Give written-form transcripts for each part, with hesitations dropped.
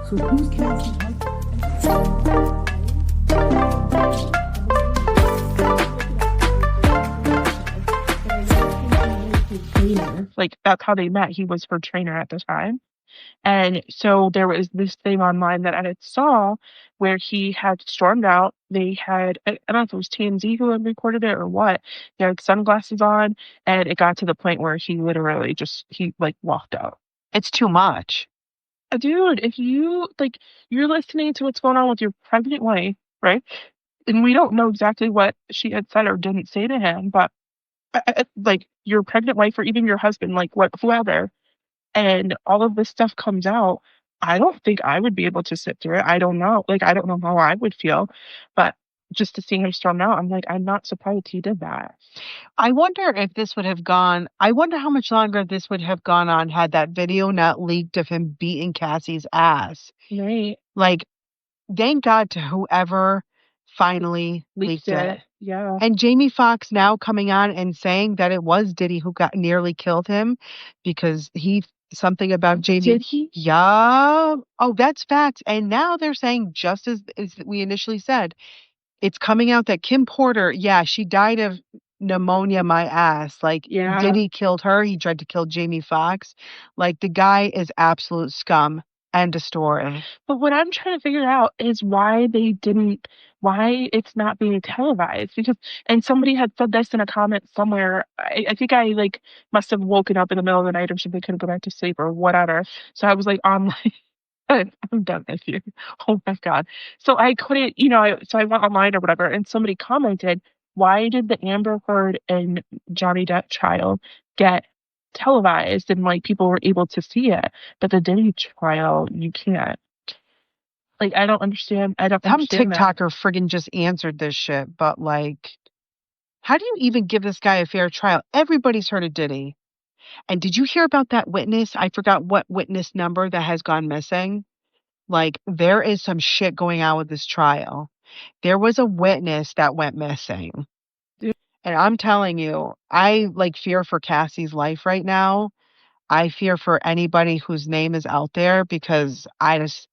So who's Cassie's husband? Like, that's how they met. He was her trainer at the time. And so there was this thing online that I had saw where he had stormed out. They had, I don't know if it was TMZ who had recorded it or what. They had sunglasses on, and it got to the point where he literally just, he like walked out. It's too much. Dude, if you, like, you're listening to what's going on with your pregnant wife, right? And we don't know exactly what she had said or didn't say to him, but like your pregnant wife or even your husband, like what, whoever, and all of this stuff comes out, I don't think I would be able to sit through it. I don't know. Like, I don't know how I would feel. But just to see him storm out, I'm like, I'm not surprised he did that. I wonder if this would have gone, I wonder how much longer this would have gone on had that video not leaked of him beating Cassie's ass. Right. Like, thank God to whoever finally leaked it. Yeah. And Jamie Foxx now coming on and saying that it was Diddy who got nearly killed him because he something about Jamie. Did he? Yeah. Oh, that's facts. And now they're saying just as we initially said, it's coming out that Kim Porter, yeah, she died of pneumonia, my ass. Like, Yeah. Diddy killed her. He tried to kill Jamie Foxx. Like, the guy is absolute scum. End of story. But what I'm trying to figure out is why it's not being televised. Because, and somebody had said this in a comment somewhere. I think I like must have woken up in the middle of the night or something, couldn't go back to sleep or whatever. So I was like on like, I'm done with you. Oh my God. So I couldn't, so I went online or whatever, and somebody commented, why did the Amber Heard and Johnny Depp trial get televised and like people were able to see it, but the Diddy trial you can't? Like, I don't understand. Some TikToker friggin' just answered this shit, but like, how do you even give this guy a fair trial? Everybody's heard of Diddy. And did you hear about that witness? I forgot what witness number that has gone missing. Like, there is some shit going on with this trial. There was a witness that went missing. Dude. And I'm telling you, I like fear for Cassie's life right now. I fear for anybody whose name is out there because I just,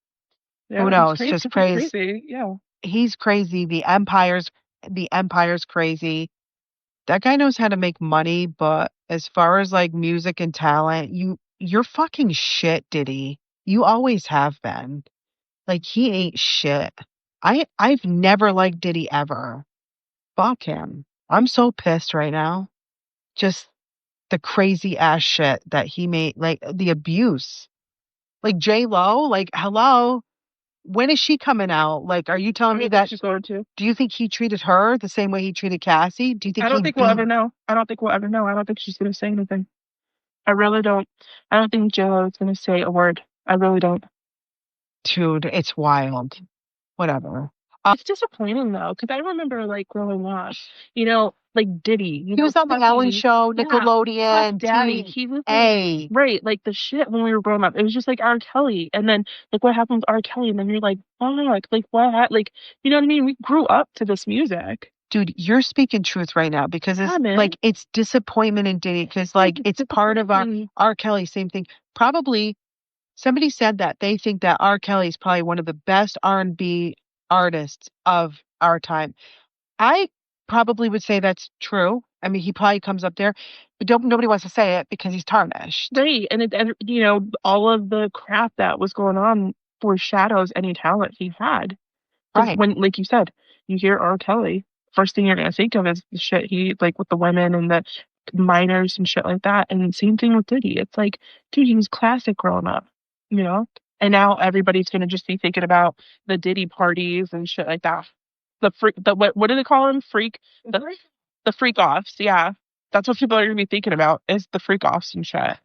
who knows, just crazy. Yeah. He's crazy. The empire's crazy. That guy knows how to make money, but as far as like music and talent, you're fucking shit, Diddy. You always have been. Like, he ain't shit. I've never liked Diddy ever. Fuck him. I'm so pissed right now. Just the crazy ass shit that he made, like the abuse. Like J-Lo, like, hello. When is she coming out? Like, are you telling me that she's going to? Do you think he treated her the same way he treated Cassie? Do you think I don't think we'll ever know. I don't think we'll ever know. I don't think she's gonna say anything. I really don't. I don't think J-Lo is gonna say a word. I really don't. Dude, it's wild. Whatever. It's disappointing though, because I remember like growing up, like Diddy. He was on the Ellen Show, Nickelodeon, Puff Daddy. He was A. Right, like the shit when we were growing up. It was just like R. Kelly, and then like what happened with R. Kelly, and then you're like, oh, like what? Like, you know what I mean? We grew up to this music. Dude, you're speaking truth right now because it's like it's disappointment in Diddy because like it's part of R. Kelly. Same thing. Probably somebody said that they think that R. Kelly is probably one of the best R&B artists of our time. I probably would say that's true. I mean, he probably comes up there, but nobody wants to say it because he's tarnished. Right, and all of the crap that was going on foreshadows any talent he had. Right. When, like you said, you hear R. Kelly, first thing you're gonna think of is the shit he like with the women and the minors and shit like that. And same thing with Diddy. It's like, dude, he was classic growing up, And now everybody's gonna just be thinking about the Diddy parties and shit like that. What do they call them? The freak offs. Yeah, that's what people are gonna be thinking about is the freak offs and shit.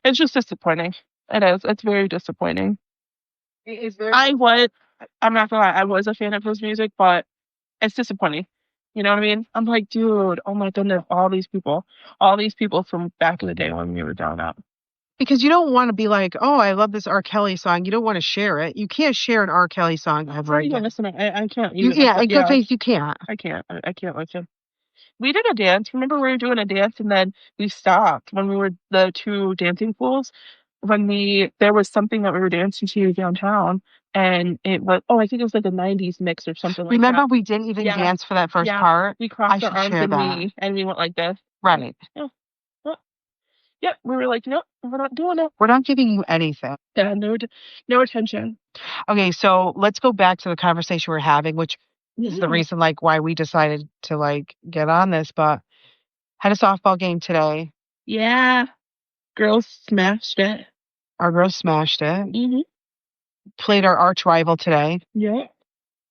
It's just disappointing. It is. It's very disappointing. I'm not gonna lie, I was a fan of his music, but it's disappointing. You know what I mean? I'm like, dude, oh my goodness, all these people from back in the day when we were growing up. Because you don't want to be like, oh, I love this R. Kelly song. You don't want to share it. You can't share an R. Kelly song ever again. Listen, I can't. In good faith, you can't. I can't listen. We did a dance. Remember we were doing a dance and then we stopped when we were the two dancing fools. when there was something that we were dancing to downtown, and it was, oh, I think it was like a 90s mix or something like Remember that. we didn't even Yeah. dance for that first Yeah. part? We I crossed our should arms share and that. we went like this. Right. Yeah. Yeah. Yep. We were like, nope, we're not doing it. We're not giving you anything. Yeah, no, no attention. Okay, so let's go back to the conversation we're having, which is the Yeah. reason like why we decided to like get on this, but had a softball game today. Yeah. Girls smashed it. Our girls smashed it. Hmm. Played our arch rival today. Yeah.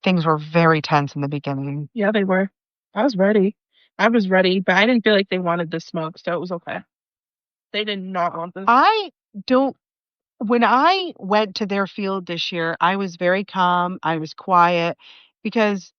Things were very tense in the beginning. Yeah, they were. I was ready. I was ready, but I didn't feel like they wanted the smoke, so it was okay. They did not want this. I don't When I went to their field this year, I was very calm. I was quiet because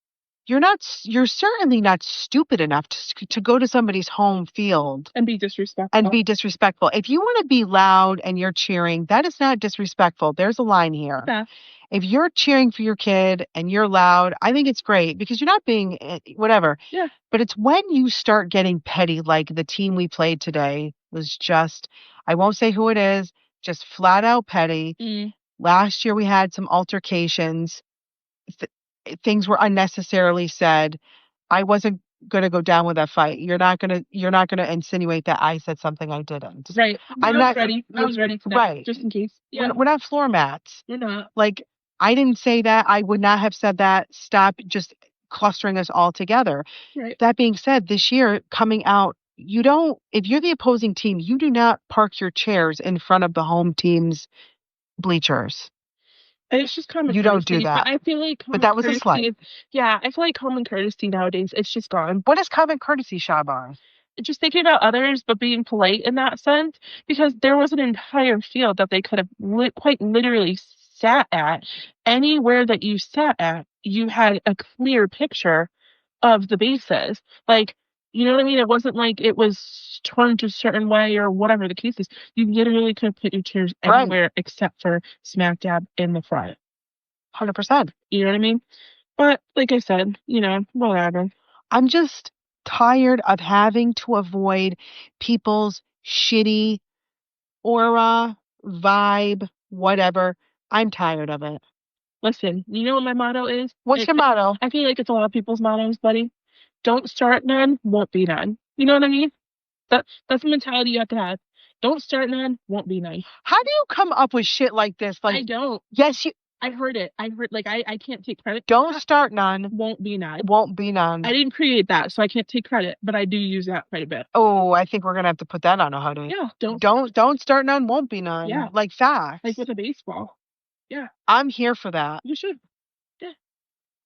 you're certainly not stupid enough to go to somebody's home field And be and disrespectful. be disrespectful. If you want to be loud and you're cheering, that is not disrespectful. There's a line here. Yeah. If you're cheering for your kid and you're loud, I think it's great because you're not being whatever. Yeah. But it's when you start getting petty, like the team we played today was just, I won't say who it is, just flat out petty. Mm. Last year we had some altercations. Things were unnecessarily said. I wasn't going to go down with that fight. You're not going to insinuate that I said something I didn't. Right. I'm I was not ready. I was ready for that, right. just in case. Yeah. We're not floor mats. You're not. Like I didn't say that. I would not have said that. Stop just clustering us all together. Right. That being said, this year coming out, you don't, if you're the opposing team, you do not park your chairs in front of the home team's bleachers. It's just common You don't do courtesy, but that. I feel like But common that was a courtesy slight. is, yeah, I feel like common courtesy nowadays, it's just gone. What is common courtesy, Shaban? Just thinking about others, but being polite in that sense, because there was an entire field that they could have quite literally sat at. Anywhere that you sat at, you had a clear picture of the bases. Like, you know what I mean? It wasn't like it was turned a certain way or whatever the case is. You literally could have put your chairs Right. anywhere except for smack dab in the front. 100%. You know what I mean? But like I said, whatever. I'm just tired of having to avoid people's shitty aura, vibe, whatever. I'm tired of it. Listen, you know what my motto is? What's your motto? I feel like it's a lot of people's mottos, buddy. Don't start none, won't be none. You know what I mean? That's the mentality you have to have. Don't start none, won't be none. How do you come up with shit like this? I Like, don't. yes, you I heard it. I heard like I can't take credit. don't start none, Won't be none. won't be none. I didn't create that, so I can't take credit, but I do use that quite a bit. Oh, I think we're gonna have to put that on a hoodie. Yeah, Don't start none, won't be none. Yeah. Like facts. Like with a baseball. Yeah, I'm here for that. you should. Yeah.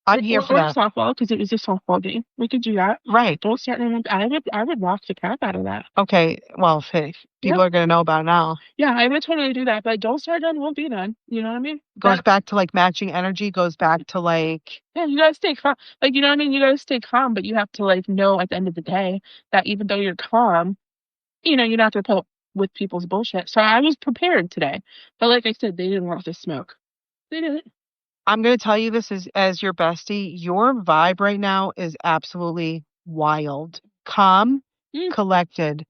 I'm here for Or that. softball, because it was a softball game. We could do that. Right. Don't start none. I would rock the crap out of that. Okay. Well, hey, people are gonna know about now. Yeah, I would totally do that, but don't start none, won't be none. You know what I mean? Goes back to like matching energy. Goes back to like Yeah, you gotta stay calm. Like, you know what I mean? You gotta stay calm, but you have to like know at the end of the day that even though you're calm, you're not gonna put up with people's bullshit. So I was prepared today, but like I said, they didn't want the smoke. They didn't. I'm gonna tell you this as your bestie. Your vibe right now is absolutely wild. Calm, Mm, collected,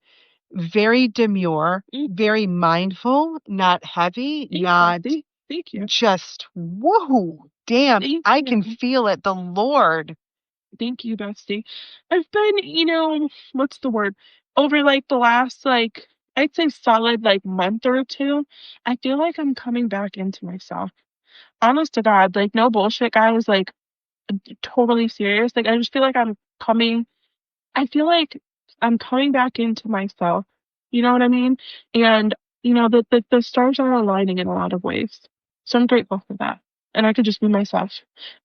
very demure, mm. very mindful, not heavy, Thank not you. Thank you. just woohoo. Damn, Thank I you. can feel it. The Lord. Thank you, bestie. I've been, what's the word? Over like the last like I'd say solid like month or two, I feel like I'm coming back into myself. Honest to God, like no bullshit, guys, like totally serious. Like I just feel like I feel like I'm coming back into myself. You know what I mean? And the stars are aligning in a lot of ways. So I'm grateful for that. And I could just be myself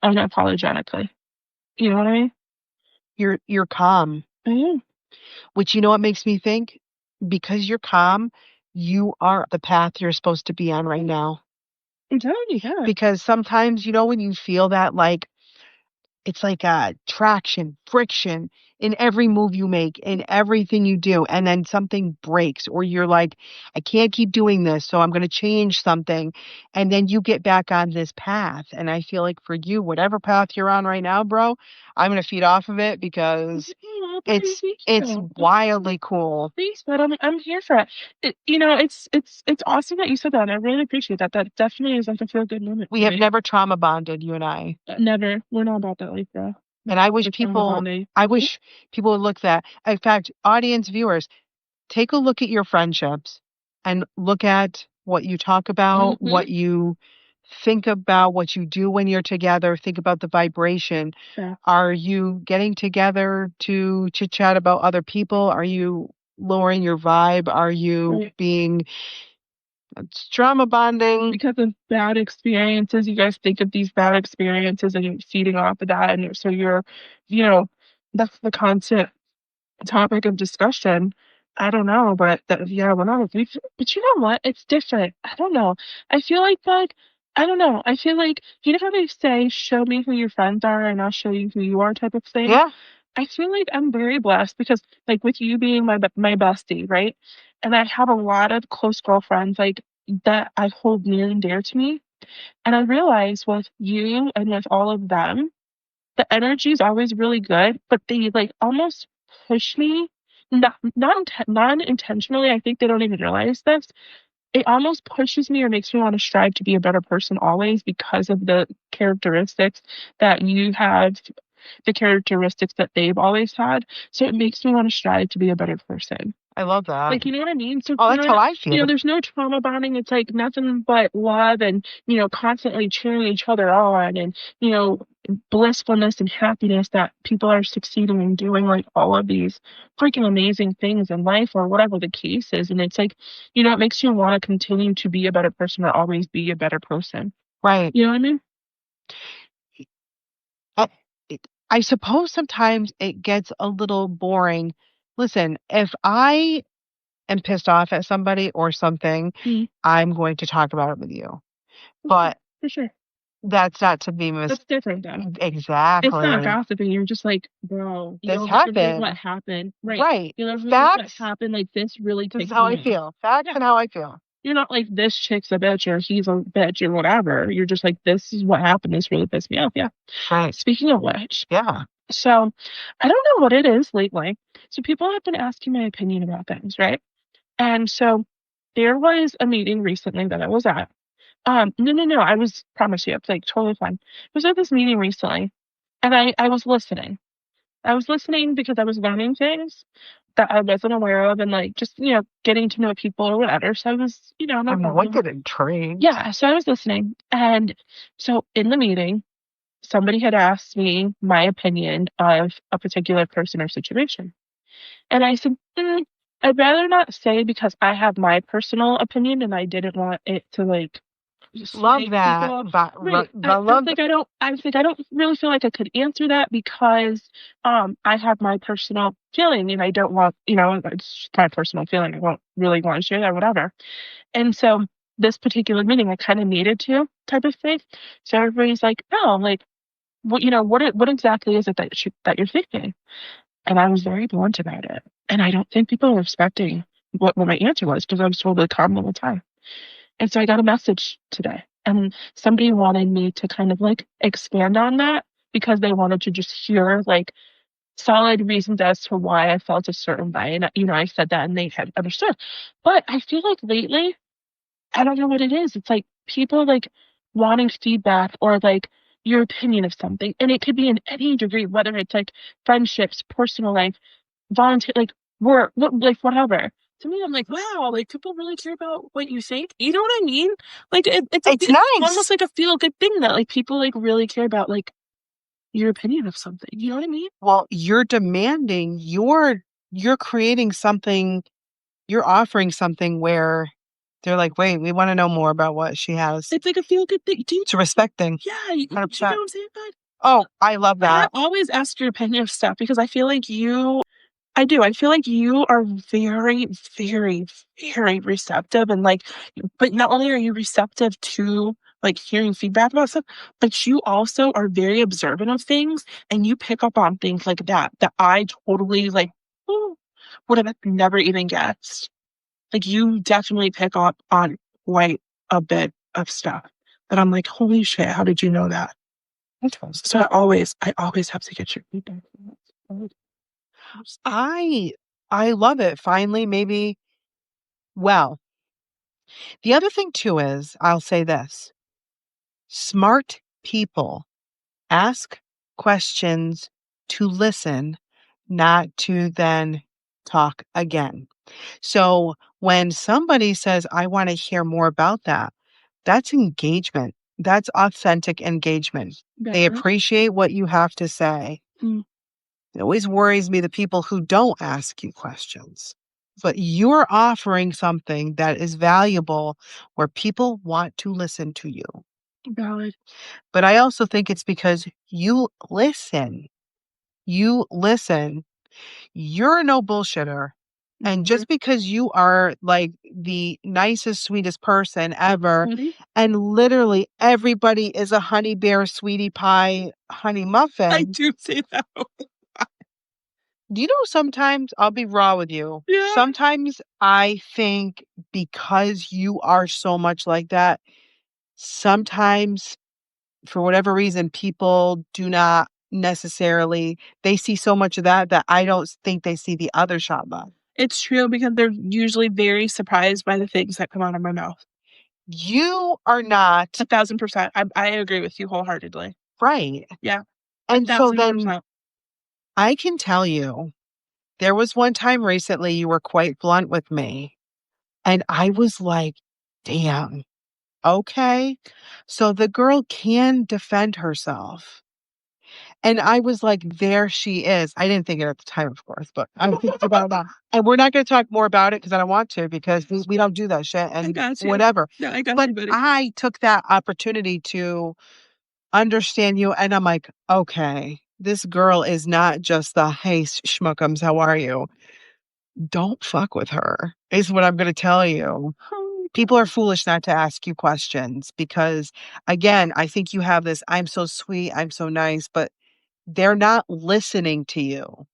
unapologetically. You know what I mean? You're calm. I am. Which you know what makes me think? Because you're calm, you are the path you're supposed to be on right now. I'm telling you, yeah. Because sometimes, when you feel that like it's like traction, friction, in every move you make, in everything you do, and then something breaks, or you're like, I can't keep doing this, so I'm going to change something. And then you get back on this path. And I feel like for you, whatever path you're on right now, bro, I'm going to feed off of it because Oh, buddy, it's thank it's you. wildly cool. Thanks, but I'm here for it. It's awesome that you said that. And I really appreciate that. That definitely is like a feel good moment We for have me. never trauma bonded, you and I. Never. We're not about that life, bro. And I wish Like trauma people bonding. I wish people would look that. In fact, audience viewers, take a look at your friendships and look at what you talk about, Mm-hmm. what you think about, what you do when you're together. Think about the vibration. Yeah. Are you getting together to chit chat about other people? Are you lowering your vibe? Are you Right. being trauma bonding? Because of bad experiences, you guys think of these bad experiences and you're feeding off of that. And so you know, that's the constant topic of discussion. I don't know, but yeah, when I was, but you know what? It's different. I don't know. I feel like, I don't know. I feel like, you know how they say, show me who your friends are and I'll show you who you are type of thing? Yeah. I feel like I'm very blessed because, like, with you being my bestie, right? And I have a lot of close girlfriends, like, that I hold near and dear to me. And I realize with you and with all of them, the energy is always really good, but they like almost push me, not intentionally. I think they don't even realize this. It almost pushes me or makes me want to strive to be a better person always because of the characteristics that you have, the characteristics that they've always had. So it makes me want to strive to be a better person. I love that. Like, you know what I mean? So, Oh, that's how I feel. there's no trauma bonding. It's like nothing but love and, constantly cheering each other on and, blissfulness and happiness that people are succeeding and doing like all of these freaking amazing things in life or whatever the case is. And it's like, it makes you want to continue to be a better person or always be a better person. Right. You know what I mean? I, I suppose sometimes it gets a little boring. Listen, if I am pissed off at somebody or something, Mm, I'm going to talk about it with you. okay, But for sure. that's not to be That's different though. It's not exactly. gossiping. You're just like, bro, This here's what happened. happened. Right. Right. Here's what Facts. happened. Like, this really This is ticked how me I off. feel. Facts Yeah. and how I feel. You're not like, this chick's a bitch or he's a bitch or whatever. You're just like, this is what happened. This really pissed me off. Yeah. Right. Speaking of which, Yeah. so I don't know what it is lately. So people have been asking my opinion about things, right? And so there was a meeting recently that I was at. No. I was promise you, it's like totally fine. I was at this meeting recently and I was listening. I was listening because I was learning things that I wasn't aware of and like just, getting to know people or whatever. So I was, no I'm problem. wicked intrigued. Yeah, so I was listening. And so in the meeting, somebody had asked me my opinion of a particular person or situation. And I said, I'd rather not say because I have my personal opinion and I didn't want it to like Love sway that. people. But Right. I love I was like, I don't really feel like I could answer that because I have my personal feeling and I don't want, it's my personal feeling. I won't really want to share that, whatever. And so this particular meeting I kind of needed to type of thing. So everybody's like, oh, like what exactly is it that you're thinking? And I was very blunt about it. And I don't think people were expecting what my answer was because I was totally calm the whole time. And so I got a message today, and somebody wanted me to kind of like expand on that because they wanted to just hear like solid reasons as to why I felt a certain way. And, I said that and they had understood. But I feel like lately, I don't know what it is. It's like people like wanting feedback or like your opinion of something. And it could be in any degree, whether it's like friendships, personal life, volunteer, like work, like whatever. To me, I'm like, wow, like people really care about what you think. You know what I mean? Like it's it's nice. almost like a feel good thing that like people like really care about like your opinion of something. You know what I mean? Well, you're demanding, you're creating something, you're offering something where they're like, wait, we want to know more about what she has. It's like a feel good thing. It's a respect thing. Yeah, you know what 100%. I'm saying, bud? Oh, I love I that. always ask your opinion of stuff because I feel like I do. I feel like you are very, very, very receptive and like, but not only are you receptive to like hearing feedback about stuff, but you also are very observant of things and you pick up on things like that I totally like ooh, would have never even guessed. Like you definitely pick up on quite a bit of stuff that I'm like, holy shit, how did you know that? So I always have to get your feedback. I I love it. Finally, maybe well, the other thing too is, I'll say this. Smart people ask questions to listen, not to then talk again. So when somebody says, I want to hear more about that, that's engagement. That's authentic engagement. They Yeah. appreciate what you have to say. Mm, It always worries me the people who don't ask you questions. But you're offering something that is valuable where people want to listen to you. valid. But I also think it's because you listen. You listen. You're a no bullshitter. And Mhm. just because you are like the nicest, sweetest person ever, Mhm. and literally everybody is a honey bear, sweetie pie, honey I muffin. do say that. Do you know sometimes I'll be raw with you? Yeah. Sometimes I think because you are so much like that, sometimes for whatever reason, people do not necessarily, they see so much of that that I don't think they see the other Shaba. It's true because they're usually very surprised by the things that come out of my mouth. You are not 1,000%. I agree with you wholeheartedly. right. Yeah, a And so thousand then percent. I can tell you, there was one time recently you were quite blunt with me. And I was like, damn, okay. So the girl can defend herself. And I was like, there she is. I didn't think it at the time, of course, but I think about that. And we're not going to talk more about it because I don't want to, because we don't do that shit I and got you. whatever. No, I got But you, buddy. I took that opportunity to understand you. And I'm like, okay, this girl is not just the, hey, schmuckums, how are you? Don't fuck with her, is what I'm going to tell you. Oh, People are foolish not to ask you questions because, again, I think you have this, I'm so sweet, I'm so nice, but they're not listening to you.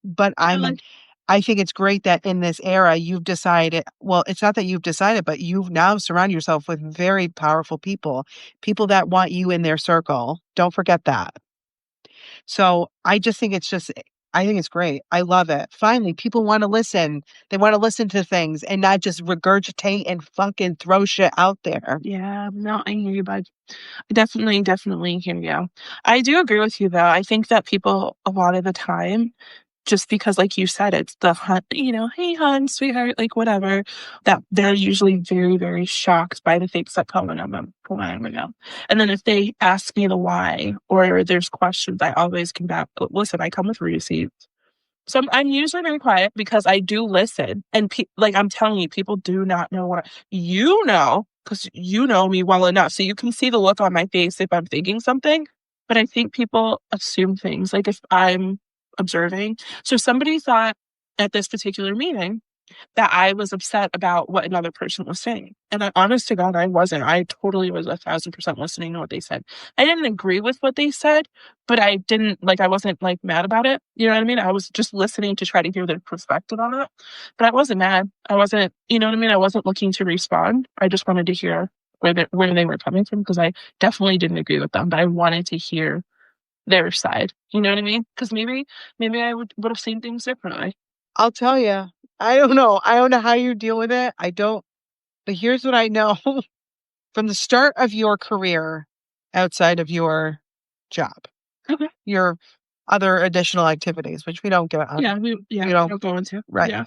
But valid. I think it's great that in this era you've decided, well, it's not that you've decided, but you've now surrounded yourself with very powerful people, people that want you in their circle. Don't forget that. So I just think it's just, I think it's great. I love it. Finally, people want to listen. They want to listen to things and not just regurgitate and fucking throw shit out there. Yeah, no, I hear you, bud. I definitely hear you. I do agree with you, though. I think that people, a lot of the time, just because, like you said, it's the hunt, hey, hun, sweetheart, like whatever, that they're usually very, very shocked by the things that come in them. And then if they ask me the why or there's questions, I always come back. Listen, I come with receipts. So I'm usually very quiet because I do listen. And like I'm telling you, people do not know what you know because you know me well enough. So you can see the look on my face if I'm thinking something. But I think people assume things like if I'm observing. So somebody thought at this particular meeting that I was upset about what another person was saying. And honest to God, I wasn't. I totally was 1,000% listening to what they said. I didn't agree with what they said, but I didn't like, I wasn't like mad about it. You know what I mean? I was just listening to try to hear their perspective on it. But I wasn't mad. I wasn't, you know what I mean? I wasn't looking to respond. I just wanted to hear where they were coming from because I definitely didn't agree with them, but I wanted to hear their side. You know what I mean? Because maybe I would have seen things differently. I'll tell you, I don't know. I don't know how you deal with it. I don't, but here's what I know. From the start of your career outside of your job, Okay. your other additional activities, which we don't get on, Yeah, you we know, don't go into. right. Yeah.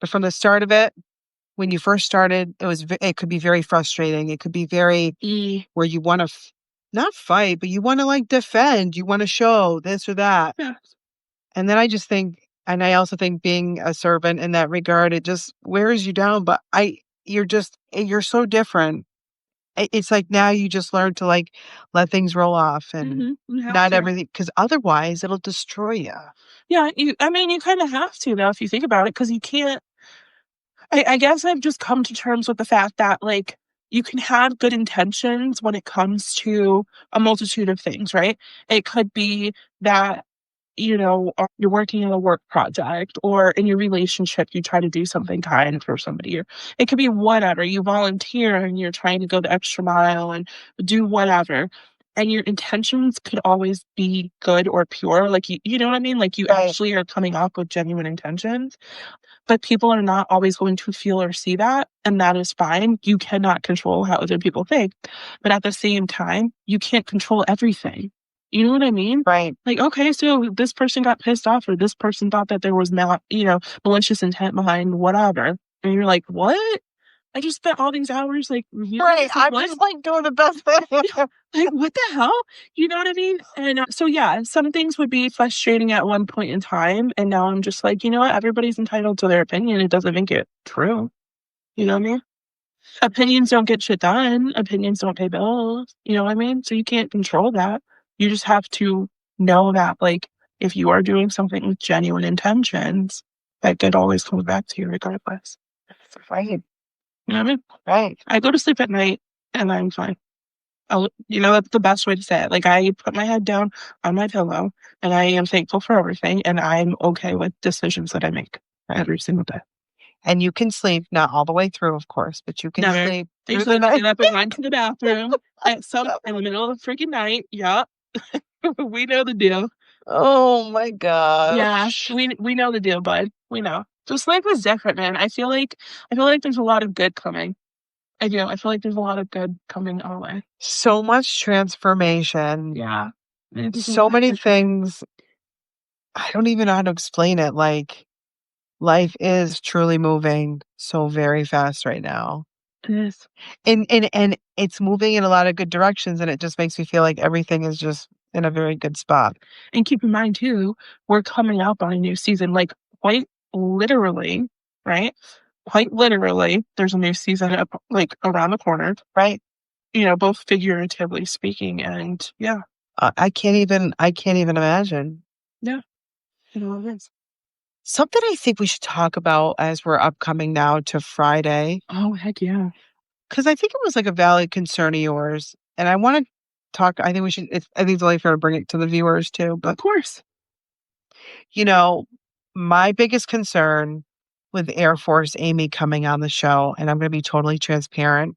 But from the start of it, when you first started, it could be very frustrating. It could be very E. where you want to not fight, but you want to like defend, you want to show this or that. Yeah. And then I just think, and I also think being a servant in that regard, it just wears you down. But you're so different. It's like now you just learn to like let things roll off and You have not to. everything, because otherwise it'll destroy you. Yeah, I mean, you kind of have to though, if you think about it, because you can't. I guess I've just come to terms with the fact that, like, you can have good intentions when it comes to a multitude of things, right? It could be that, you're working on a work project, or in your relationship, you try to do something kind for somebody. Or it could be whatever. You volunteer and you're trying to go the extra mile and do whatever. And your intentions could always be good or pure. Like, you know what I mean? Like, you actually are coming up with genuine intentions, but people are not always going to feel or see that, and that is fine. You cannot control how other people think, but at the same time, you can't control everything. You know what I mean? Right. Like, okay, so this person got pissed off, or this person thought that there was malicious intent behind whatever, and you're like, what? I just spent all these hours like reviewing Right. this. Like, I'm what? just like doing the best thing. Like, what the hell? You know what I mean? And so, yeah, some things would be frustrating at one point in time. And now I'm just like, you know what? Everybody's entitled to their opinion. It doesn't make it true. You know what I mean? Opinions don't get shit done. Opinions don't pay bills. You know what I mean? So you can't control that. You just have to know that, like, if you are doing something with genuine intentions, that good always comes back to you regardless. Right. You know what I mean? Right. I go to sleep at night and I'm fine. That's the best way to say it. Like, I put my head down on my pillow and I am thankful for everything, and I'm okay with decisions that I make every single day. And you can sleep, not all the way through, of course, but you can Never. sleep I through usually the night. get up and run to the bathroom in the middle of the freaking night. Yup. We know the deal. Oh my Yeah, gosh. we know the deal, bud. We know. Just life is different, man. I feel like there's a lot of good coming. I do. I feel like there's a lot of good coming our way. So much transformation. Yeah. So many things. I don't even know how to explain it. Like, life is truly moving so very fast right now. It is. And it's moving in a lot of good directions, and it just makes me feel like everything is just in a very good spot. And keep in mind too, we're coming up on a new season, like, quite literally, right? Quite literally, there's a new season like around the corner, Right. Both figuratively speaking, and yeah, I can't even imagine. yeah, it is. Something I think we should talk about as we're upcoming now to Friday, Oh, heck yeah. because I think it was like a valid concern of yours. And I want to talk, I think we should, I think it's only fair to bring it to the viewers too. Of But, course. you know, my biggest concern with Air Force Amy coming on the show, and I'm going to be totally transparent,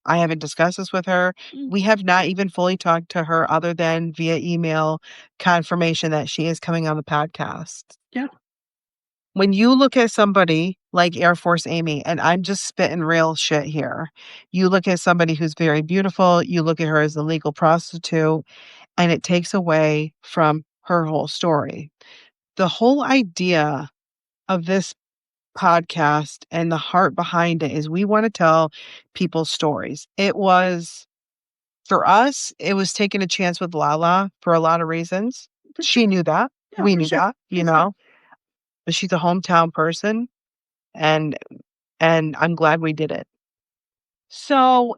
I haven't discussed this with her. Mm, We have not even fully talked to her other than via email confirmation that she is coming on the podcast. yeah. When you look at somebody like Air Force Amy, and I'm just spitting real shit here, you look at somebody who's very beautiful, you look at her as a legal prostitute, and it takes away from her whole story. The whole idea of this podcast and the heart behind it is we want to tell people's stories. For us, it was taking a chance with Lala for a lot of reasons. For sure. She knew that. Yeah, We for knew sure. that, but she's a hometown person, and I'm glad we did it. So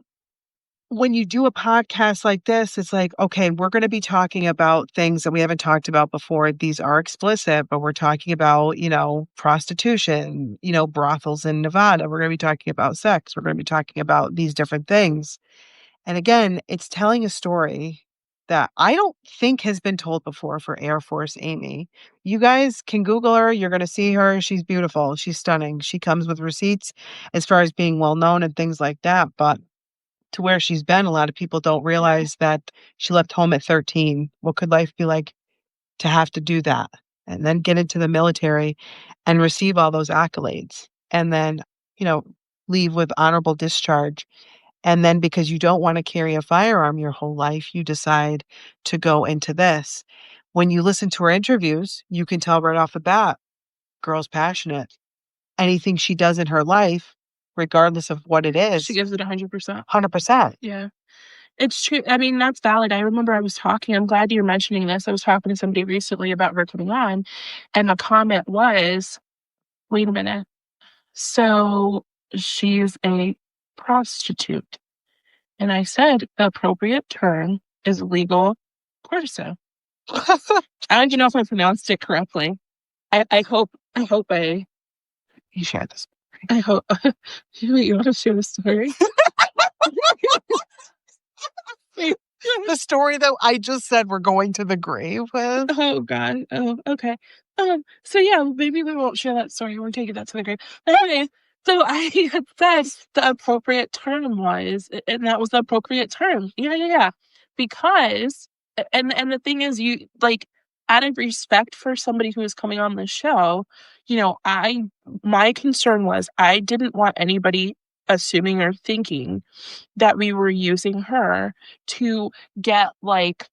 when you do a podcast like this, it's like, okay, we're going to be talking about things that we haven't talked about before. These are explicit, but we're talking about, prostitution, brothels in Nevada. We're going to be talking about sex. We're going to be talking about these different things. And again, it's telling a story that I don't think has been told before for Air Force Amy. You guys can Google her. You're going to see her. She's beautiful. She's stunning. She comes with receipts as far as being well known and things like that. But to where she's been, a lot of people don't realize that she left home at 13. What could life be like to have to do that and then get into the military and receive all those accolades and then, you know, leave with honorable discharge? And then because you don't want to carry a firearm your whole life, you decide to go into this. When you listen to her interviews, you can tell right off the bat, girl's passionate. Anything she does in her life, regardless of what it is, She gives it 100%. 100%. Yeah. It's true. I mean, that's valid. I remember I'm glad you're mentioning this. I was talking to somebody recently about her coming on, and the comment was, wait a minute. So she's a prostitute. And I said the appropriate term is legal courtesan. I don't even know if I pronounced it correctly. I hope you share this. I hope you want to share the story? The story that I just said we're going to the grave with. Oh God. Oh, okay. So yeah, maybe we won't share that story. We're taking that to the grave. Anyway, so I had said the appropriate term was, and that was the appropriate term. Yeah, yeah, yeah. Because, and the thing is, you like, out of respect for somebody who is coming on the show, my concern was I didn't want anybody assuming or thinking that we were using her to get like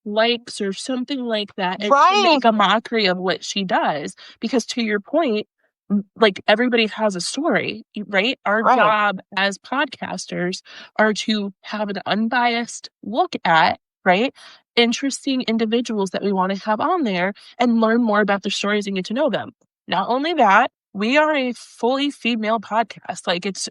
likes or something like that, and to Right. make a mockery of what she does. Because to your point, like, everybody has a story, right? Our Right. job as podcasters are to have an unbiased look at, right, interesting individuals that we want to have on there and learn more about their stories and get to know them. Not only that, we are a fully female podcast. Like, it's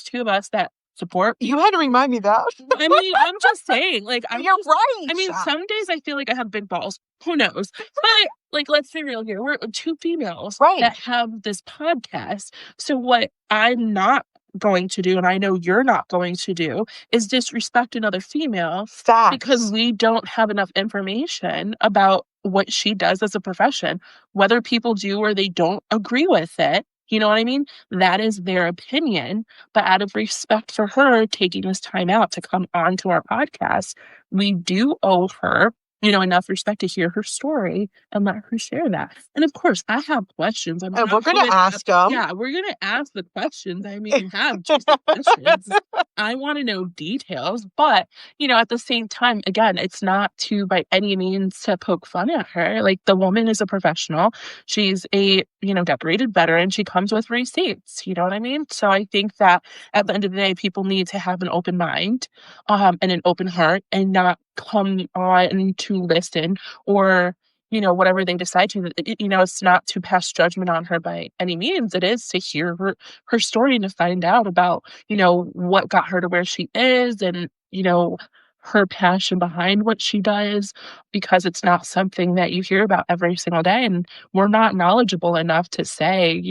two of us that support. You had to remind me that. I mean, I'm just saying, like, You're right. I mean, some days I feel like I have big balls. Who knows? But like, let's be real here. We're two females Right. that have this podcast. So what I'm not going to do, and I know you're not going to do, is disrespect another female because we don't have enough information about what she does as a profession. Whether people do or they don't agree with it, you know what I mean? That is their opinion. But out of respect for her taking this time out to come onto our podcast, we do owe her, enough respect to hear her story and let her share that. And of course, I have questions. And we're going to ask them. Yeah, we're going to ask the questions. I mean, have just the questions. I want to know details. But, at the same time, again, it's not to by any means to poke fun at her. Like, the woman is a professional. She's a, decorated veteran. She comes with receipts. You know what I mean? So I think that at the end of the day, people need to have an open mind and an open heart and not come on to listen or whatever they decide to. It's not to pass judgment on her by any means. It is to hear her story and to find out about what got her to where she is, and her passion behind what she does, because it's not something that you hear about every single day, and we're not knowledgeable enough to say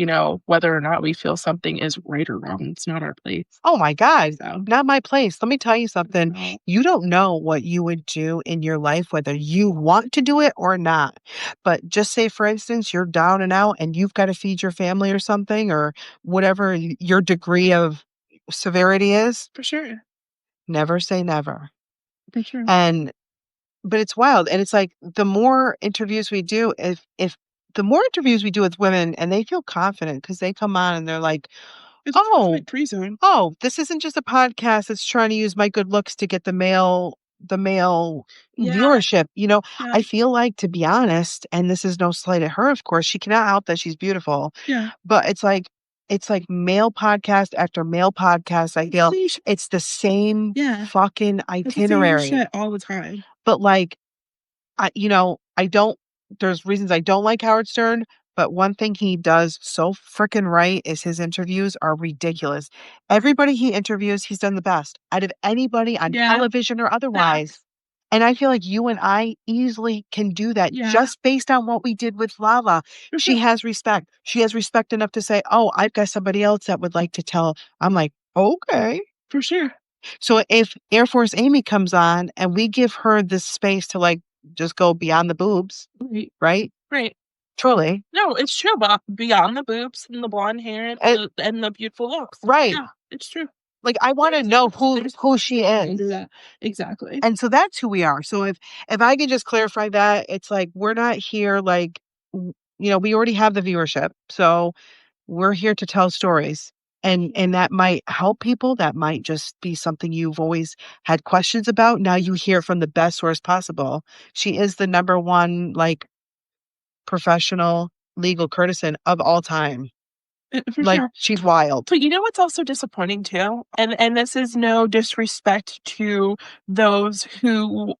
whether or not we feel something is right or wrong. It's not our place. Oh my God, So, not my place. Let me tell you something. no. You don't know what you would do in your life, whether you want to do it or not. But just say, for instance, you're down and out and you've got to feed your family or something, or whatever your degree of severity is. For sure. Never say never. For sure. But it's wild. And it's like, the more interviews we do, if the more interviews we do with women and they feel confident because they come on and they're like, It's oh, free zone. oh, this isn't just a podcast that's trying to use my good looks to get the male Yeah. viewership. Yeah. I feel like, to be honest, and this is no slight at her, of course, she cannot help that she's beautiful. Yeah. But it's like male podcast after male podcast. I feel it's the same fucking itinerary. Shit all the time. But like, I don't, there's reasons I don't like Howard Stern, but one thing he does so freaking right is his interviews are ridiculous. Everybody he interviews, he's done the best out of anybody on television or otherwise. And I feel like you and I easily can do that just based on what we did with Lala. She has respect. She has respect enough to say, oh, I've got somebody else that would like to tell. I'm like, okay. For sure. So if Air Force Amy comes on and we give her this space to like just go beyond the boobs, right? Right. Truly. No, it's true. But beyond the boobs and the blonde hair and the beautiful looks. Right. Yeah, it's true. Like, I want to know who she is. Exactly. And so that's who we are. So if I could just clarify that, it's like, we're not here like, we already have the viewership. So we're here to tell stories. And that might help people. That might just be something you've always had questions about. Now you hear from the best source possible. She is the number one, like, professional legal courtesan of all time. For like, sure. She's wild. But you know what's also disappointing too? And this is no disrespect to those who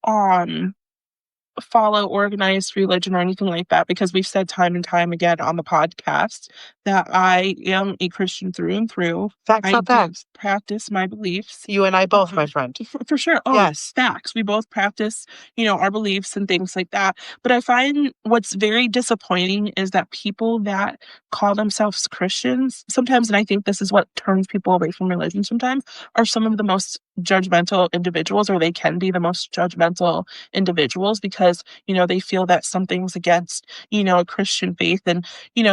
follow organized religion or anything like that, because we've said time and time again on the podcast that I am a Christian through and through. Facts I on do facts. practice my beliefs. You and I both, my friend. For sure. Oh, Yes. facts. We both practice, our beliefs and things like that. But I find what's very disappointing is that people that call themselves Christians sometimes, and I think this is what turns people away from religion sometimes, are some of the most judgmental individuals, or they can be the most judgmental individuals because, they feel that something's against, a Christian faith. And,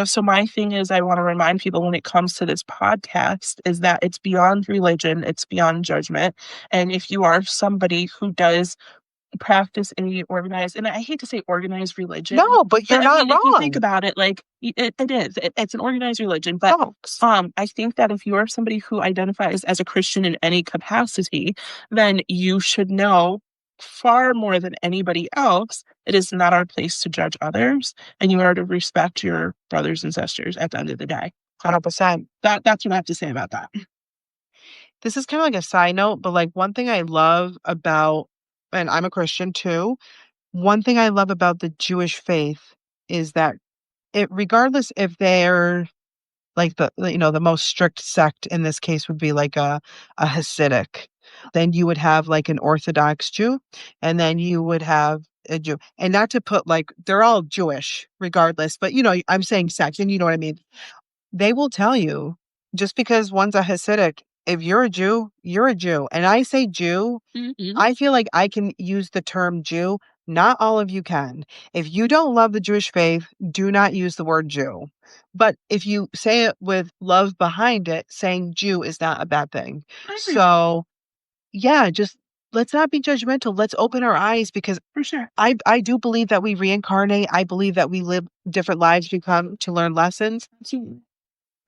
so my thing is, I want to remind people when it comes to this podcast is that it's beyond religion, it's beyond judgment. And if you are somebody who does practice any organized, and I hate to say organized religion, No, but you're I not mean, if you think wrong. about it, like it is, it's an organized religion. But Folks. I think that if you are somebody who identifies as a Christian in any capacity, then you should know far more than anybody else, it is not our place to judge others, and you are to respect your brothers and sisters at the end of the day. 100%. That's what I have to say about that. This is kind of like a side note, but like one thing I love about, and I'm a Christian too, one thing I love about the Jewish faith is that regardless if they're like the most strict sect in this case would be like a Hasidic, then you would have like an Orthodox Jew, and then you would have a Jew. And not to put like, they're all Jewish regardless, but I'm saying sect, and you know what I mean. They will tell you just because one's a Hasidic, if you're a Jew, you're a Jew. And I say Jew, I feel like I can use the term Jew. Not all of you can. If you don't love the Jewish faith, do not use the word Jew. But if you say it with love behind it, saying Jew is not a bad thing. So, yeah, just let's not be judgmental. Let's open our eyes because For sure. I do believe that we reincarnate. I believe that we live different lives to come to learn lessons.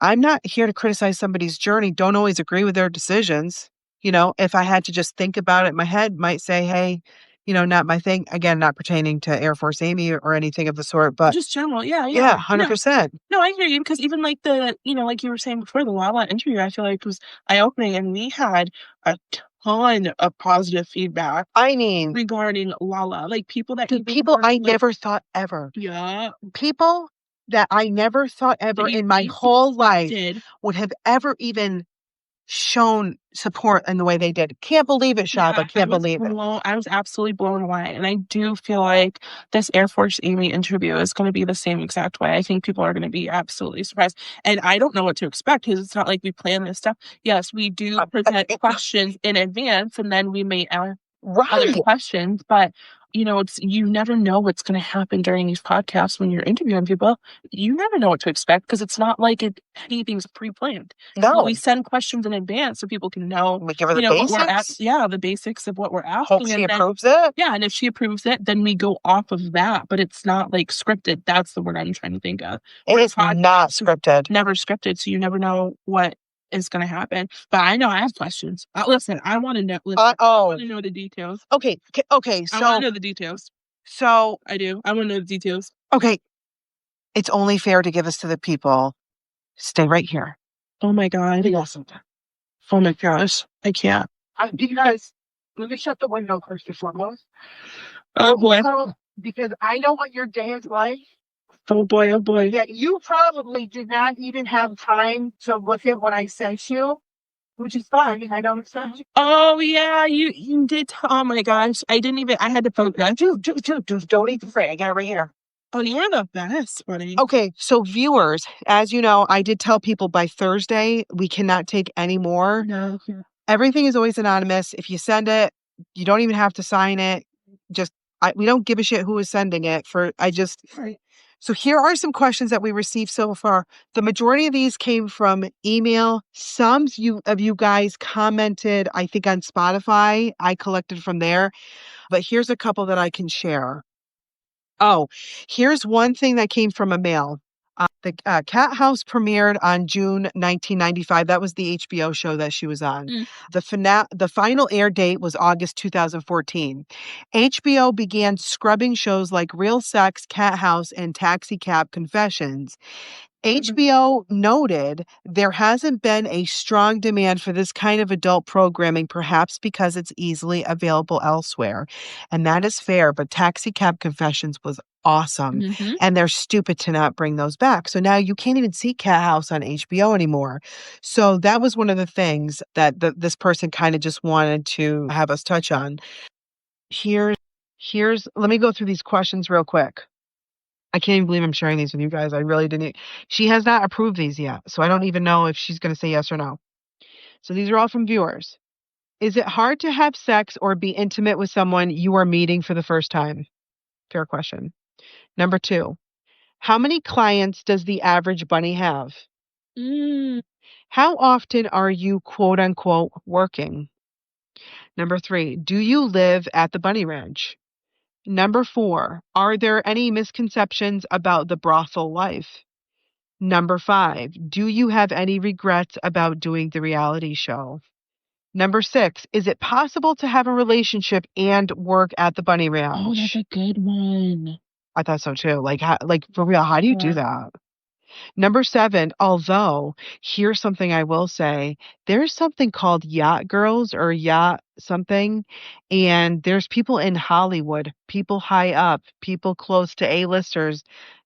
I'm not here to criticize somebody's journey. Don't always agree with their decisions. If I had to just think about it in my head, might say, hey, not my thing. Again, not pertaining to Air Force Amy or anything of the sort, but Just general, yeah, yeah, yeah. 100%. No, I hear you because even like like you were saying before, the Lala interview, I feel like was eye-opening, and we had a ton of positive feedback I mean, regarding Lala. Like people that even people weren't, I like, never thought ever. yeah, People that I never thought that ever you in my least whole life expected. would have ever even shown support in the way they did. Can't believe it, Shab. I can't believe it. I was absolutely blown away. And I do feel like this Air Force Amy interview is going to be the same exact way. I think people are going to be absolutely surprised. And I don't know what to expect because it's not like we plan this stuff. Yes, we do present questions in advance, and then we may ask other Right. questions, but you never know what's going to happen during these podcasts when you're interviewing people. You never know what to expect because it's not like anything's pre-planned. No. We send questions in advance so people can know, We give her the what we're basics. the basics of what we're Hope asking. she And then, approves it. yeah, and if she approves it, then we go off of that. But it's not like scripted. That's the word I'm trying to think of. It is not scripted. Never scripted, so you never know what is going to happen. But I know I have questions. Listen, I want to know. I want to know the details. Okay. Okay. I want So, to know the details. so I do. I want to know the details. okay. It's only fair to give this to the people. Stay right here. Oh my God. Oh my gosh. I can't. You guys, let me shut the window first and foremost. Oh boy. Because I know what your day is like. Oh boy. Oh boy. That you probably did not even have time to look at what I sent you, which is fine. I don't expect you. Oh yeah, you did. Oh my gosh, I didn't even. I had to poke that. Dude, don't even afraid. I got it right here. Oh yeah, that's funny. Okay, so viewers, as you know, I did tell people by Thursday we cannot take any more. No. Everything is always anonymous. If you send it, you don't even have to sign it. Just we don't give a shit who is sending it. Right. So here are some questions that we received so far. The majority of these came from email. Some of you guys commented, I think, on Spotify. I collected from there. But here's a couple that I can share. Oh, here's one thing that came from a mail. The Cat House premiered on June 1995. That was the HBO show that she was on. The final air date was August 2014. HBO began scrubbing shows like Real Sex, Cat House, and Taxi Cab Confessions. HBO noted there hasn't been a strong demand for this kind of adult programming, perhaps because it's easily available elsewhere. And that is fair, but Taxi Cab Confessions was awesome. Hmm. And they're stupid to not bring those back. So now you can't even see Cat House on HBO anymore. So that was one of the things that this person kind of just wanted to have us touch on. Here's, let me go through these questions real quick. I can't even believe I'm sharing these with you guys. I really didn't. She has not approved these yet. So I don't even know if she's going to say yes or no. So these are all from viewers. Is it hard to have sex or be intimate with someone you are meeting for the first time? Fair question. Number 2, how many clients does the average bunny have? Mm. How often are you quote unquote working? Number 3, do you live at the bunny ranch? Number 4, are there any misconceptions about the brothel life? Number 5, do you have any regrets about doing the reality show? Number 6, is it possible to have a relationship and work at the bunny Oh, that's ranch? a good one. I thought so too. Like for real, how do you do Yeah. that? Number 7, although here's something I will say, there's something called yacht girls or yacht something, and there's people in Hollywood, people high up, people close to A-listers.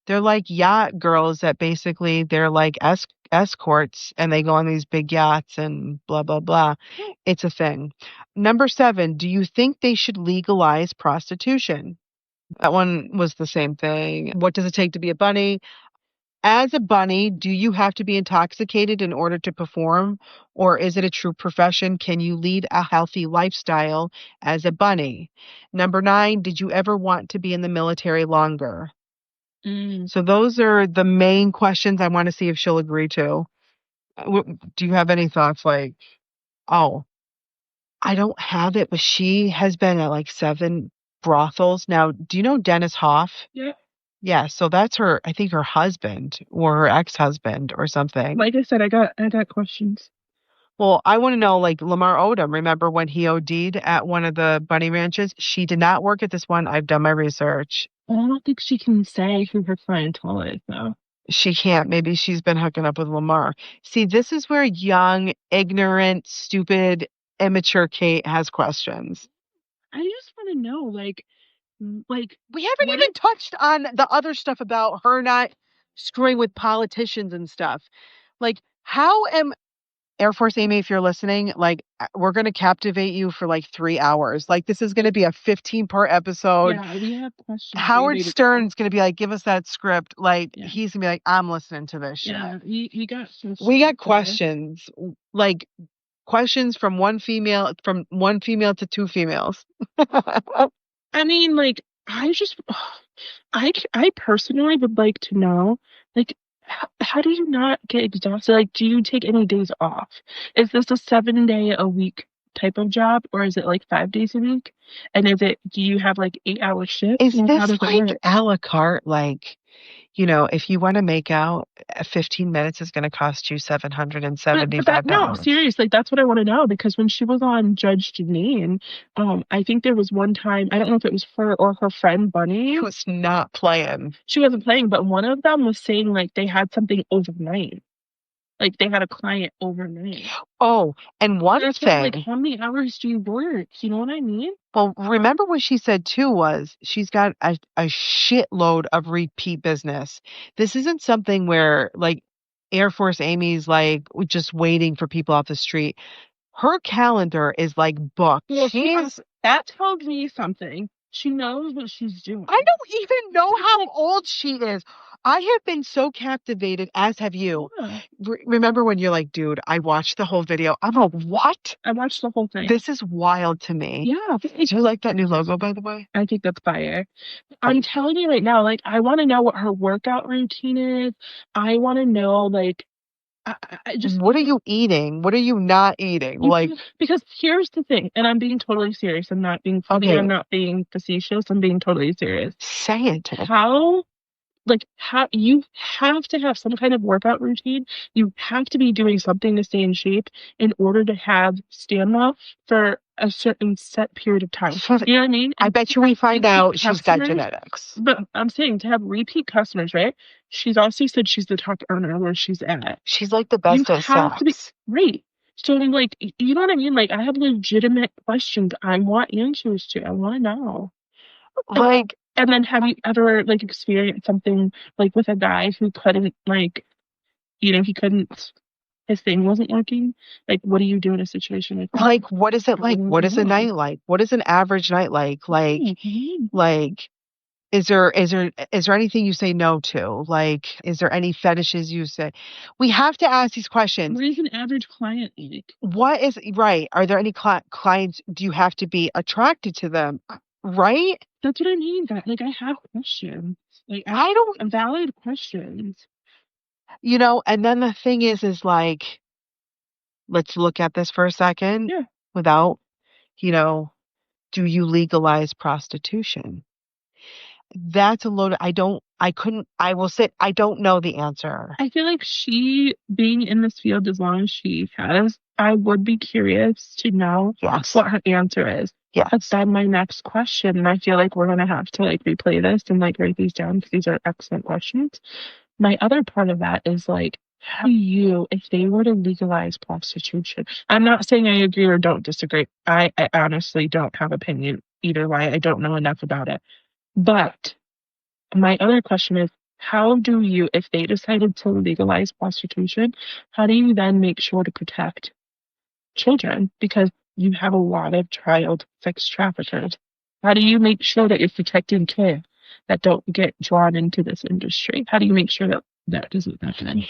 They're like yacht girls that basically they're like escorts and they go on these big yachts and blah blah blah. It's a thing. Number 7, do you think they should legalize prostitution? That one was the same thing. What does it take to be a bunny? As a bunny, do you have to be intoxicated in order to perform, or is it a true profession? Can you lead a healthy lifestyle as a bunny? Number 9, did you ever want to be in the military longer? Mm. So those are the main questions I want to see if she'll agree to. Do you have any thoughts like, oh, I don't have it, but she has been at like 7 brothels. Now, do you know Dennis Hoff? Yeah. Yeah, so that's her, I think her husband or her ex-husband or something. Like I said, I got questions. Well, I want to know, like Lamar Odom, remember when he OD'd at one of the bunny ranches? She did not work at this one. I've done my research. But I don't think she can say who her clientele is, though. She can't. Maybe she's been hooking up with Lamar. See, this is where young, ignorant, stupid, immature Kate has questions. I just want to know, like, We haven't what even if? touched on the other stuff about her not screwing with politicians and stuff. Like, how am Air Force Amy, if you're listening, like we're gonna captivate you for like 3 hours. Like this is gonna be a 15-part episode. Yeah, we have questions Howard ready to go. Stern's gonna be like, give us that script. Like Yeah, he's gonna be like, I'm listening to this shit. yeah, he got some We got shit there. questions, like questions from one female to 2 females. I mean, like, I just, I personally would like to know, like, how do you not get exhausted? Like, do you take any days off? Is this a 7 day a week type of job, or is it like 5 days a week? And do you have like 8 hour shifts? Is Or how this does it like work? a la carte? Like, if you want to make out, 15 minutes is going to cost you But that no, $775. seriously, that's what I want to know because when she was on Judge Janine, I think there was one time, I don't know if it was her or her friend Bunny. Who's not playing. She wasn't playing, but one of them was saying like they had something overnight. Like they had a client overnight. Oh, and one That's why, like, thing, how many hours do you work? You know what I mean? well, remember what she said too was she's got a shitload of repeat business. This isn't something where like Air Force Amy's like just waiting for people off the street. Her calendar is like booked. Well, She's that tells me something. She knows what she's doing. I don't even know how old she is. I have been so captivated, as have you. Yeah, Remember when you're like, dude, I watched the whole video. I'm like, what? I watched the whole thing. This is wild to me. Yeah, Do you like that new logo, by the way? I think that's fire. I'm telling you right now, like, I want to know what her workout routine is. I want to know, like, I just What are you eating? What are you not eating? you Like, because here's the thing, and I'm being totally serious. I'm not being funny. okay, I'm not being facetious. I'm being totally serious. say it. How how you have to have some kind of workout routine. You have to be doing something to stay in shape in order to have stamina for a certain set period of time. You know what I mean? I And bet you we find repeat out she's got customers, genetics. but I'm saying to have repeat customers, right? She's also said she's the top earner where she's at. She's like the You best at have to be sex. right. So I'm like, you know what I mean? Like I have legitimate questions I want answers to. I want to know. Like, And then have you ever like experienced something like with a guy who couldn't like, he couldn't, his thing wasn't working? Like, what do you do in a situation like that? Like, what is it like? What is a Mhm. night like? What is an average night like? Mhm. Like, is there anything you say no to? Like, is there any fetishes you say? We have to ask these questions. What is an average client like? What is right? Are there any clients? Do you have to be attracted to them? Right? That's what I mean. That like I have questions. Like I I don't, have valid questions. and then the thing is like, let's look at this for a second Yeah. without, you know, do you legalize prostitution? That's a load. I will say, I don't know the answer. I feel like she being in this field as long as she has, I would be curious to know Yes. what her answer is. Yes. But then my next question, and I feel like we're gonna have to like replay this and like write these down because these are excellent questions. My other part of that is like, how do you, if they were to legalize prostitution, I'm not saying I agree or don't disagree. I honestly don't have opinion either way. I don't know enough about it. But my other question is, how do you, if they decided to legalize prostitution, how do you then make sure to protect children? Because you have a lot of child sex traffickers. How do you make sure that you're protecting kids that don't get drawn into this industry? How do you make sure that that doesn't happen? You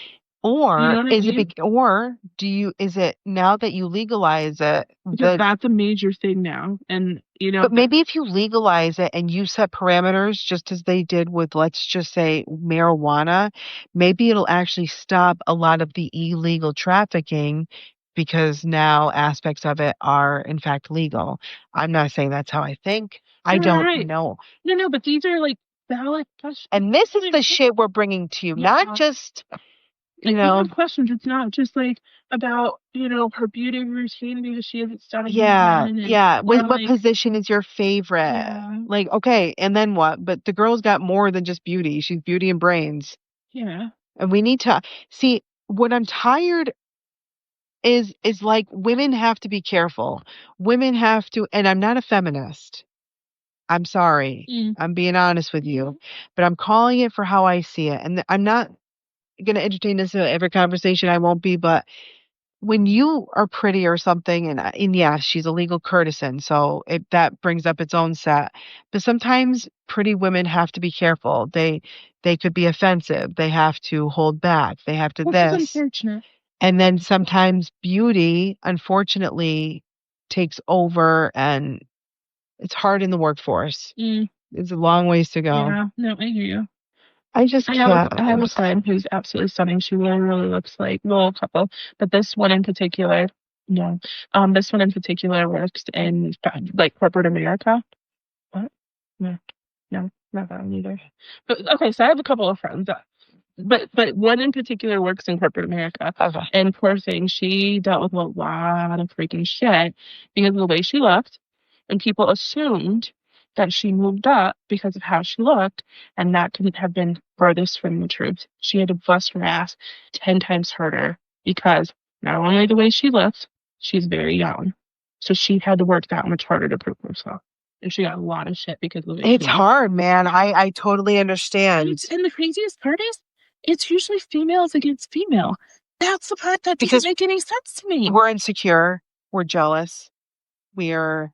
know Or what I is it, mean? or do you, is it now that you legalize it, Because that's a major thing now. And, but maybe if you legalize it and you set parameters just as they did with, let's just say, marijuana, maybe it'll actually stop a lot of the illegal trafficking because now aspects of it are in fact legal. I'm not saying that's how I think. I you're don't right. know. No, no, but these are like valid questions. And this is the shit we're bringing to you, not Yeah. just, Like we have questions. It's not just like about, her beauty routine because she has it stunning yeah, again and yeah. or What like position is your favorite? yeah, Like, okay, and then what? But the girl's got more than just beauty. She's beauty and brains. yeah. And we need to see what I'm tired is like women have to be careful. Women have to, and I'm not a feminist. I'm sorry. Mm. I'm being honest with you, but I'm calling it for how I see it. And I'm not going to entertain this in every conversation. I won't be, but when you are pretty or something, and yeah, she's a legal courtesan, so that brings up its own set. But sometimes pretty women have to be careful. They could be offensive. They have to hold back. They have to Which is this. unfortunate. And then sometimes beauty, unfortunately, takes over, and it's hard in the workforce. Mm. It's a long ways to go. Yeah, no, I hear you. I just can't. I have a friend who's absolutely stunning. She really, really looks like, well, a couple, but this one in particular, no. This one in particular works in like corporate America. What? No, no, not that one either. But okay, so I have a couple of friends but one in particular works in corporate America. Okay. And poor thing, she dealt with a lot of freaking shit because of the way she looked, and people assumed that she moved up because of how she looked, and that couldn't have been furthest from the truth. She had to bust her ass 10 times harder because not only the way she looked, she's very young, so she had to work that much harder to prove herself, and she got a lot of shit because of the way she It's looked. hard, man. I totally understand. And the craziest part is, it's usually females against female. That's the part that Because doesn't make any sense to me. we're insecure, we're jealous, we're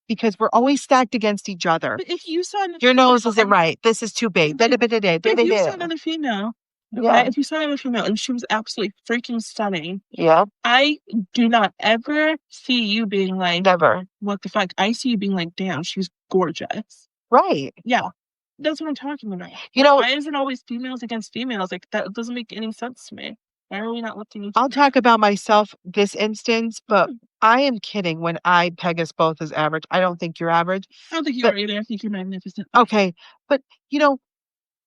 because we're always stacked against each other. But if you saw Your nose isn't right. This is too big. if you saw another female, okay, Yeah. if you saw another female and she was absolutely freaking stunning, Yeah. I do not ever see you being like, Never. what the fuck? I see you being like, damn, she's gorgeous. Right. Yeah. That's what I'm talking about. Why is it always females against females? Like, that doesn't make any sense to me. Why are we not lifting each I'll other? talk about myself this instance, but I am kidding when I peg us both as average. I don't think you're average. I don't think you But are either. I think you're magnificent. okay. But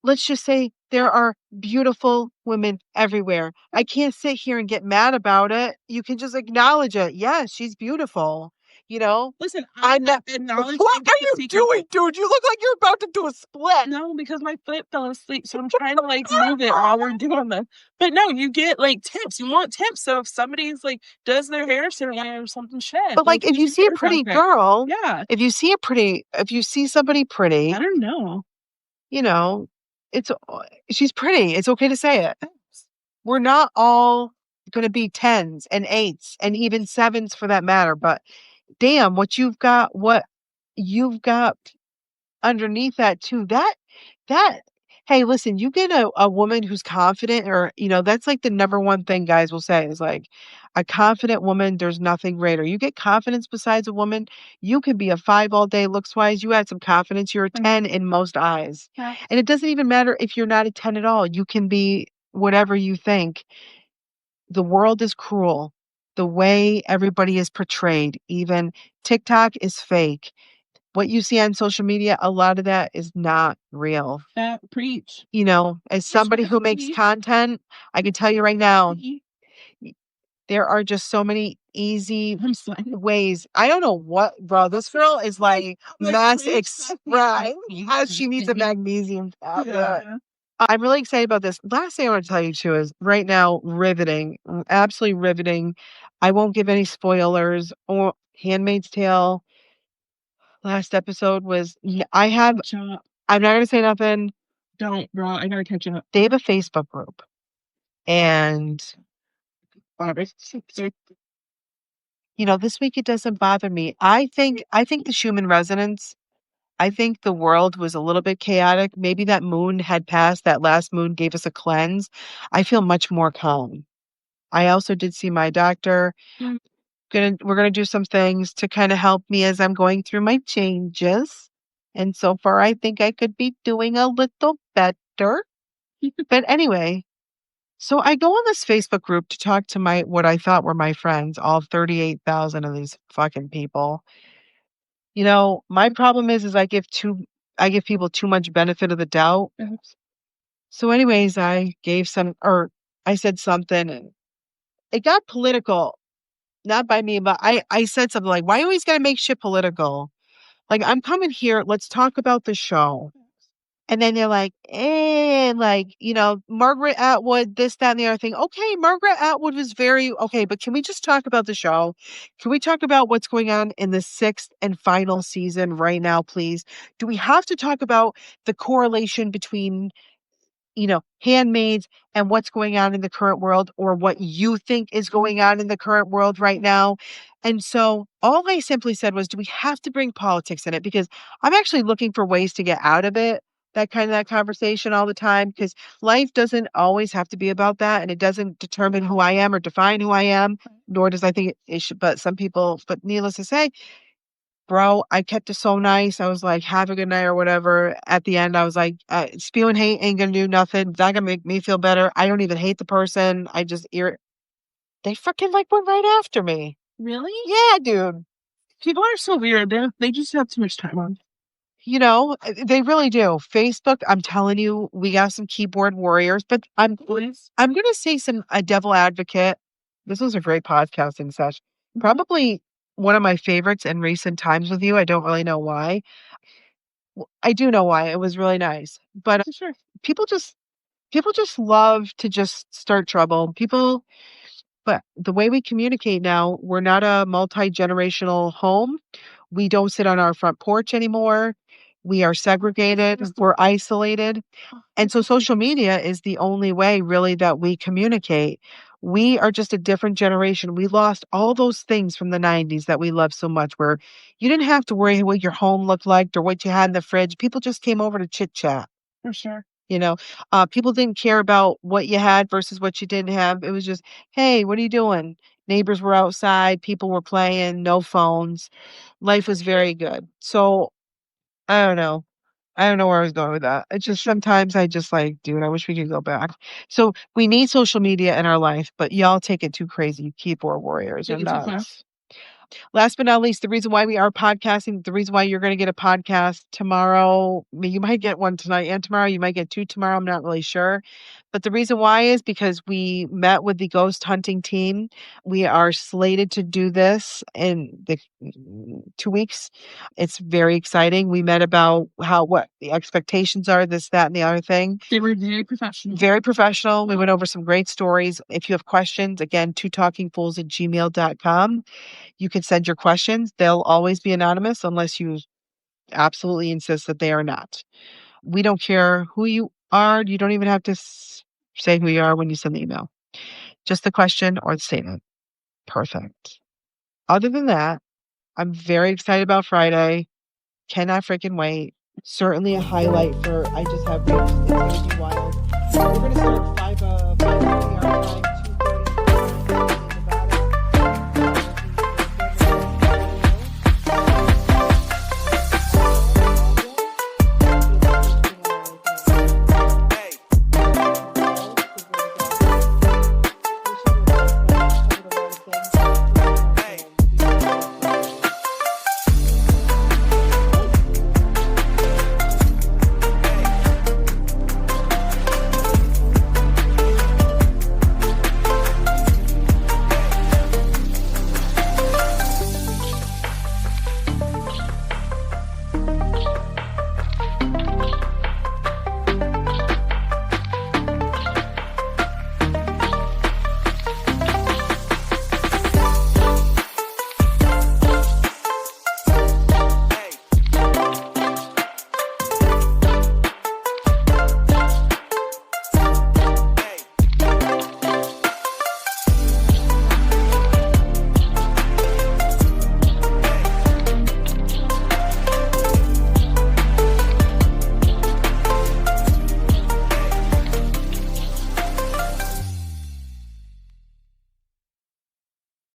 let's just say there are beautiful women everywhere. I can't sit here and get mad about it. You can just acknowledge it. Yes, she's beautiful. You know? Listen, I'm not. acknowledge What and get are the you secret. doing, dude? You look like you're about to do a split. No, because my foot fell asleep, so I'm trying to like move it while we're doing this. But no, you get like tips. You want tips. So if somebody's like does their hair certain way or something, shit. But like, if you see a pretty girl, yeah, if you see somebody pretty, I don't know. you know, it's she's pretty. It's okay to say it. We're not all going to be 10s and 8s and even 7s for that matter, but damn, what you've got underneath that too. That hey, listen, you get a woman who's confident or, that's like the number one thing guys will say is like a confident woman, there's nothing greater. You get confidence besides a woman, you can be a 5 all day looks wise. You add some confidence, you're a 10 in most eyes. Yeah. And it doesn't even matter if you're not a 10 at all. You can be whatever you think. The world is cruel. The way everybody is portrayed, even TikTok is fake. What you see on social media, a lot of that is not real. That preach. As somebody who makes content, I can tell you right now, there are just so many easy ways. I don't know what, bro. This girl is like mass express. She needs a magnesium tablet. Yeah. I'm really excited about this. Last thing I want to tell you too is right now, riveting, absolutely riveting. I won't give any spoilers or Handmaid's Tale. Last episode was I'm not gonna say nothing. Don't, bro. I gotta catch up. They have a Facebook group, and this week it doesn't bother me. I think the human resonance. I think the world was a little bit chaotic. Maybe that moon had passed. That last moon gave us a cleanse. I feel much more calm. I also did see my doctor. We're gonna do some things to kind of help me as I'm going through my changes. And so far, I think I could be doing a little better. But anyway, so I go on this Facebook group to talk to what I thought were my friends, all 38,000 of these fucking people. My problem is I give people too much benefit of the doubt. So anyways, I said something and it got political. Not by me, but I said something like, why you always gotta make shit political? Like, I'm coming here, let's talk about the show. And then they're like, Margaret Atwood, this, that, and the other thing. Okay, Margaret Atwood was okay, but can we just talk about the show? Can we talk about what's going on in the 6th and final season right now, please? Do we have to talk about the correlation between handmaids and what's going on in the current world or what you think is going on in the current world right now? And so all I simply said was, do we have to bring politics in it? Because I'm actually looking for ways to get out of it, that conversation all the time, because life doesn't always have to be about that. And it doesn't determine who I am or define who I am, nor does I think it should, but needless to say, bro, I kept it so nice. I was like, have a good night or whatever. At the end, I was like, spewing hate ain't gonna do nothing. It's not gonna make me feel better. I don't even hate the person. They freaking like went right after me. Really? Yeah, dude. People are so weird. They just have too much time on. They really do. Facebook, I'm telling you, we got some keyboard warriors, but I'm gonna say a devil advocate. This was a great podcasting session. Probably one of my favorites in recent times with you. I don't really know why. I do know why. It was really nice. But Sure. people just love to just start trouble. But the way we communicate now, we're not a multi-generational home. We don't sit on our front porch anymore. We are segregated. We're isolated. And so social media is the only way really that we communicate. We are just a different generation. We lost all those things from the 90s that we love so much, where you didn't have to worry what your home looked like or what you had in the fridge. People just came over to chit chat. For sure. People didn't care about what you had versus what you didn't have. It was just, hey, what are you doing? Neighbors were outside, people were playing, no phones. Life was very good. So I don't know. I don't know where I was going with that. It's just sometimes I just like, dude, I wish we could go back. So we need social media in our life, but y'all take it too crazy. Keyboard warriors are nuts. Last but not least, the reason why we are podcasting, the reason why you're going to get a podcast tomorrow, you might get one tonight and tomorrow, you might get two tomorrow, I'm not really sure. But the reason why is because we met with the ghost hunting team. We are slated to do this in the 2 weeks. It's very exciting. We met about what the expectations are, this, that, and the other thing. They were very professional. Very professional. We went over some great stories. If you have questions, again, twotalkingfools@gmail.com. You can send your questions. They'll always be anonymous unless you absolutely insist that they are not. We don't care who you are. You don't even have to say who you are when you send the email. Just the question or the statement. Perfect. Other than that, I'm very excited about Friday. Cannot freaking wait. Certainly a highlight for I just have it's gonna be wild. We're gonna start 5 5:30